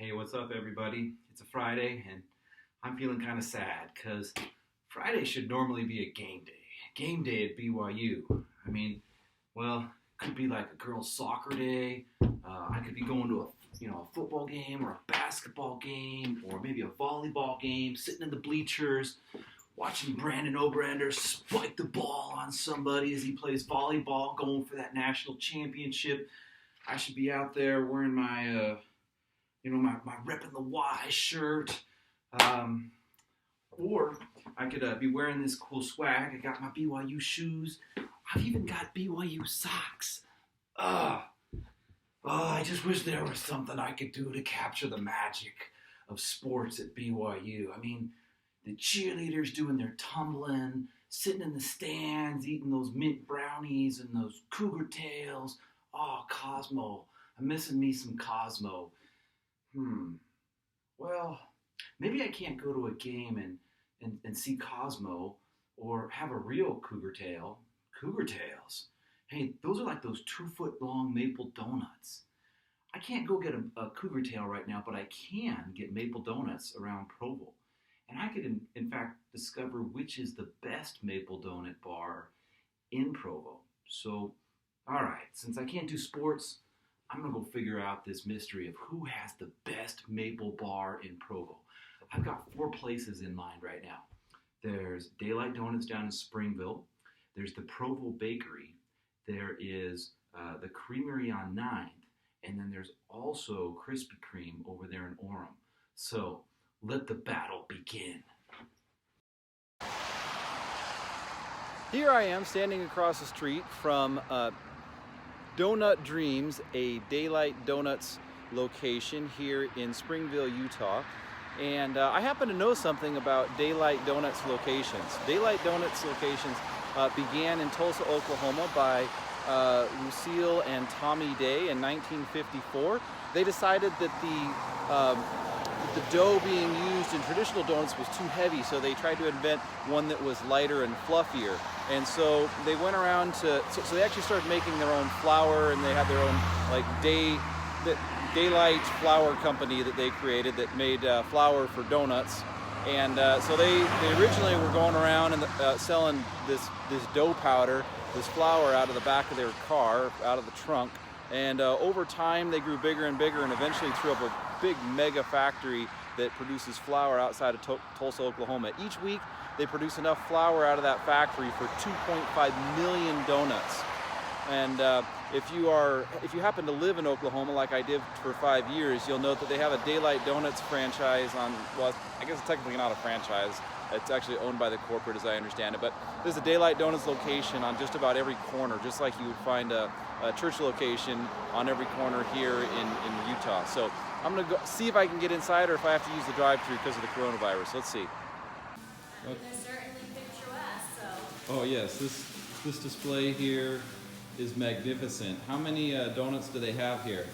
Hey, what's up, everybody? It's a Friday, and I'm feeling kind of sad because Friday should normally be a game day. Game day at BYU. I mean, well, it could be like a girls' soccer day. I could be going to a football game or a basketball game or maybe a volleyball game, sitting in the bleachers, watching Brandon Obrander spike the ball on somebody as he plays volleyball, going for that national championship. I should be out there wearing my repping the Y shirt. Or I could be wearing this cool swag. I got my BYU shoes. I've even got BYU socks. I just wish there was something I could do to capture the magic of sports at BYU. I mean, the cheerleaders doing their tumbling, sitting in the stands, eating those mint brownies and those cougar tails. Oh, Cosmo. I'm missing me some Cosmo. Well, maybe I can't go to a game and see Cosmo or have a real cougar tail. Cougar tails. Hey, those are like those 2-foot long maple donuts. I can't go get a cougar tail right now, but I can get maple donuts around Provo. And I could, in fact, discover which is the best maple donut bar in Provo. So, all right, since I can't do sports, I'm going to go figure out this mystery of who has the best maple bar in Provo. I've got 4 places in mind right now. There's Daylight Donuts down in Springville. There's the Provo Bakery. There is the Creamery on 9th. And then there's also Krispy Kreme over there in Orem. So let the battle begin. Here I am standing across the street from Donut Dreams, a Daylight Donuts location here in Springville, Utah. And I happen to know something about Daylight Donuts locations. Daylight Donuts locations began in Tulsa, Oklahoma by Lucille and Tommy Day in 1954. They decided that the dough being used in traditional donuts was too heavy, so they tried to invent one that was lighter and fluffier. And so they went around so they actually started making their own flour, and they had their own Daylight Flour Company that they created that made flour for donuts. And so they originally were going around and selling this dough powder, this flour, out of the back of their car, out of the trunk. And over time they grew bigger and bigger, and eventually threw up a big mega factory that produces flour outside of Tulsa, Oklahoma. Each week they produce enough flour out of that factory for 2.5 million donuts. And if you happen to live in Oklahoma like I did for 5 years, you'll note that they have a Daylight Donuts franchise on, well, I guess it's technically not a franchise. It's actually owned by the corporate, as I understand it. But there's a Daylight Donuts location on just about every corner, just like you would find a church location on every corner here in Utah. So I'm going to go see if I can get inside, or if I have to use the drive-thru because of the coronavirus. Let's see. Okay. It's certainly picturesque, so. Oh yes, this display here is magnificent. How many donuts do they have here?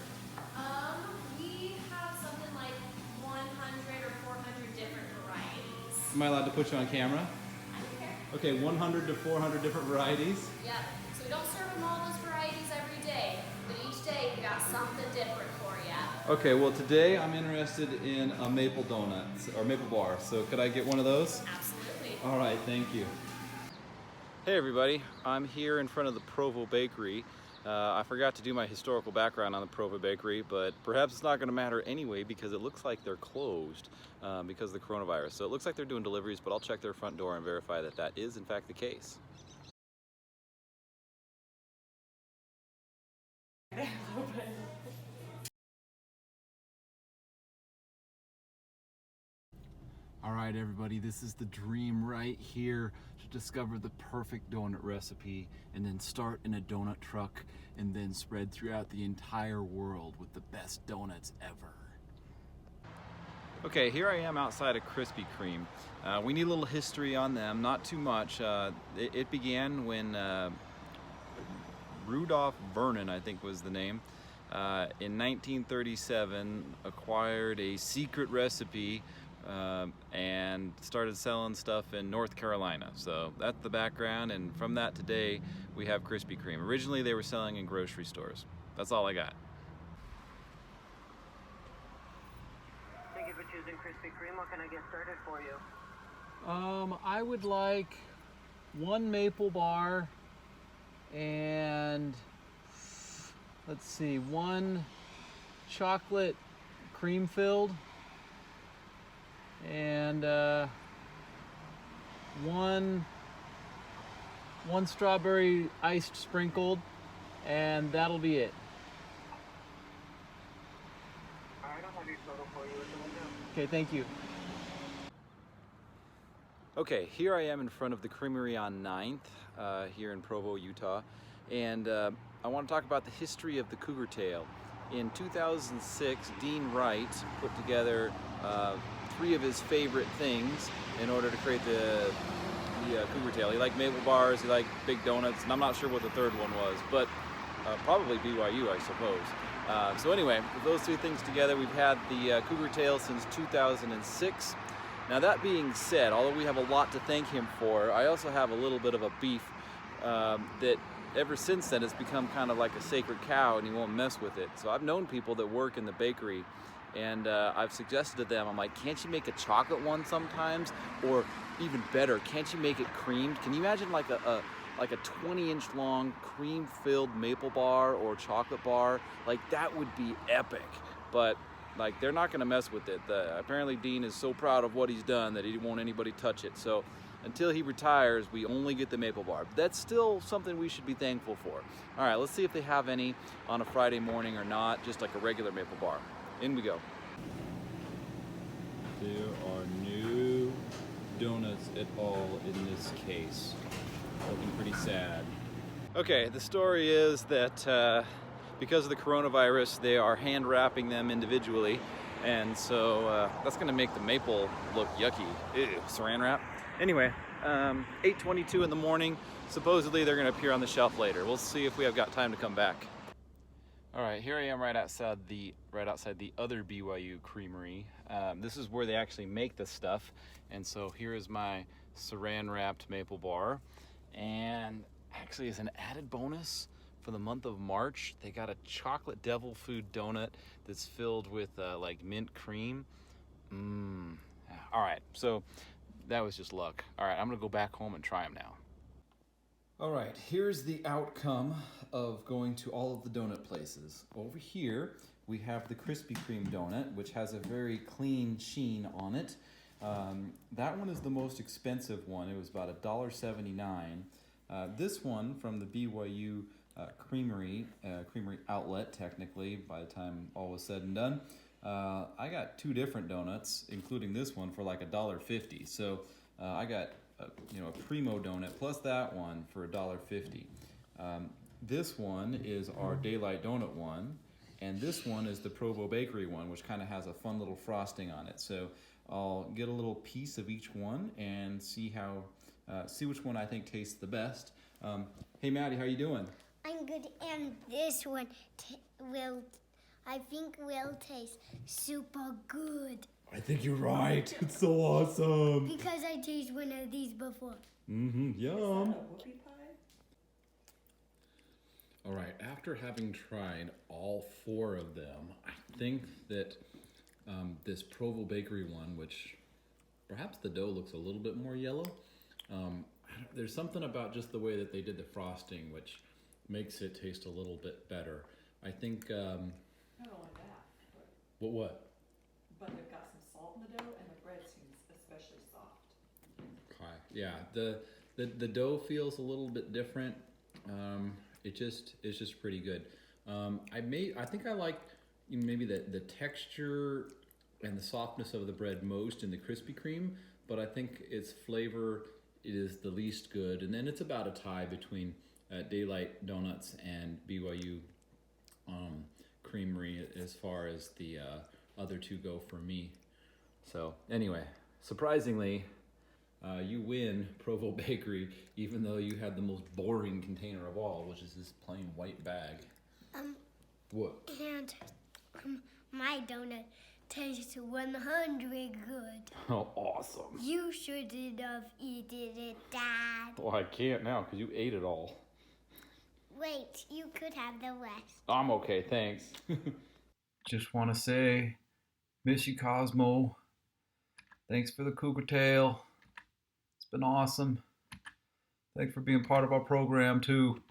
We have something like 100 or 400 different varieties. Am I allowed to put you on camera? I don't care. Okay, 100 to 400 different varieties. Yeah, so we don't serve them all those varieties every day, but each day we got something different for you. Okay, well today I'm interested in a maple donut, or maple bar. So could I get one of those? Absolutely. All right, thank you. Hey everybody, I'm here in front of the Provo Bakery. I forgot to do my historical background on the Provo Bakery, but perhaps it's not going to matter anyway because it looks like they're closed because of the coronavirus. So it looks like they're doing deliveries, but I'll check their front door and verify that that is in fact the case. All right, everybody, this is the dream right here, to discover the perfect donut recipe and then start in a donut truck and then spread throughout the entire world with the best donuts ever. Okay, here I am outside of Krispy Kreme. We need a little history on them, not too much. It began when Rudolph Vernon, I think was the name, in 1937 acquired a secret recipe and started selling stuff in North Carolina. So that's the background, and from that today we have Krispy Kreme. Originally they were selling in grocery stores. That's all I got. choosing Krispy Kreme. What can I get started for you? I would like one maple bar and let's see, one chocolate cream filled and one strawberry iced sprinkled, and that'll be it. All right, I'll have your total for you at the window. Okay, thank you. Okay, here I am in front of the Creamery on 9th here in Provo, Utah, and I want to talk about the history of the cougar tail. In 2006, Dean Wright put together 3 of his favorite things in order to create the cougar tail. He liked maple bars, he liked big donuts, and I'm not sure what the third one was, but probably BYU, I suppose. So anyway, with those 2 things together, we've had the cougar tail since 2006. Now that being said, although we have a lot to thank him for, I also have a little bit of a beef that ever since then it's become kind of like a sacred cow and he won't mess with it. So I've known people that work in the bakery and I've suggested to them, I'm like, can't you make a chocolate one sometimes? Or even better, can't you make it creamed? Can you imagine like a 20-inch long cream-filled maple bar or chocolate bar? Like that would be epic. But like they're not going to mess with it. Apparently Dean is so proud of what he's done that he didn't want anybody to touch it. So until he retires, we only get the maple bar. But that's still something we should be thankful for. All right, let's see if they have any on a Friday morning or not, just like a regular maple bar. In we go. There are no donuts at all in this case. Looking pretty sad. Okay, the story is that because of the coronavirus, they are hand wrapping them individually, and so that's gonna make the maple look yucky. Ew, saran wrap. Anyway, 8:22 in the morning. Supposedly they're gonna appear on the shelf later. We'll see if we have got time to come back. All right, here I am right outside the other BYU creamery. This is where they actually make the stuff, and so here is my saran wrapped maple bar. And actually, as an added bonus, for the month of March, they got a chocolate devil food donut that's filled with like mint cream. All right, so that was just luck. All right, I'm gonna go back home and try them now. All right, here's the outcome of going to all of the donut places. Over here, we have the Krispy Kreme donut, which has a very clean sheen on it. That one is the most expensive one. It was about $1.79. This one from the BYU creamery outlet, technically, by the time all was said and done, I got 2 different donuts, including this one, for like $1.50. So I got a Primo donut plus that one for $1.50. This one is our Daylight Donut one, and this one is the Provo Bakery one, which kind of has a fun little frosting on it. So I'll get a little piece of each one and see which one I think tastes the best. Hey Maddie, how you doing? I'm good, and this one I think will taste super good. I think you're right. It's so awesome. Because I tasted one of these before. Yum. Is that a whoopie pie? All right, after having tried all 4 of them, I think that this Provo Bakery one, which perhaps the dough looks a little bit more yellow, there's something about just the way that they did the frosting which makes it taste a little bit better. I think, Not only that, what? but they've got some salt in the dough, and the bread seems especially soft. Okay. Yeah, the dough feels a little bit different. It's just pretty good. I think I like maybe the texture and the softness of the bread most in the Krispy Kreme, but I think its flavor is the least good. And then it's about a tie between Daylight Donuts and BYU Creamery as far as the other 2 go for me. So anyway, surprisingly, you win, Provo Bakery, even though you had the most boring container of all, which is this plain white bag. What? And my donut tastes 100 good. Oh, awesome. You shouldn't have eaten it, Dad. Well, I can't now because you ate it all. Wait, you could have the rest. I'm okay, thanks. Just want to say, miss you, Cosmo. Thanks for the cougar tail. It's been awesome. Thanks for being part of our program too.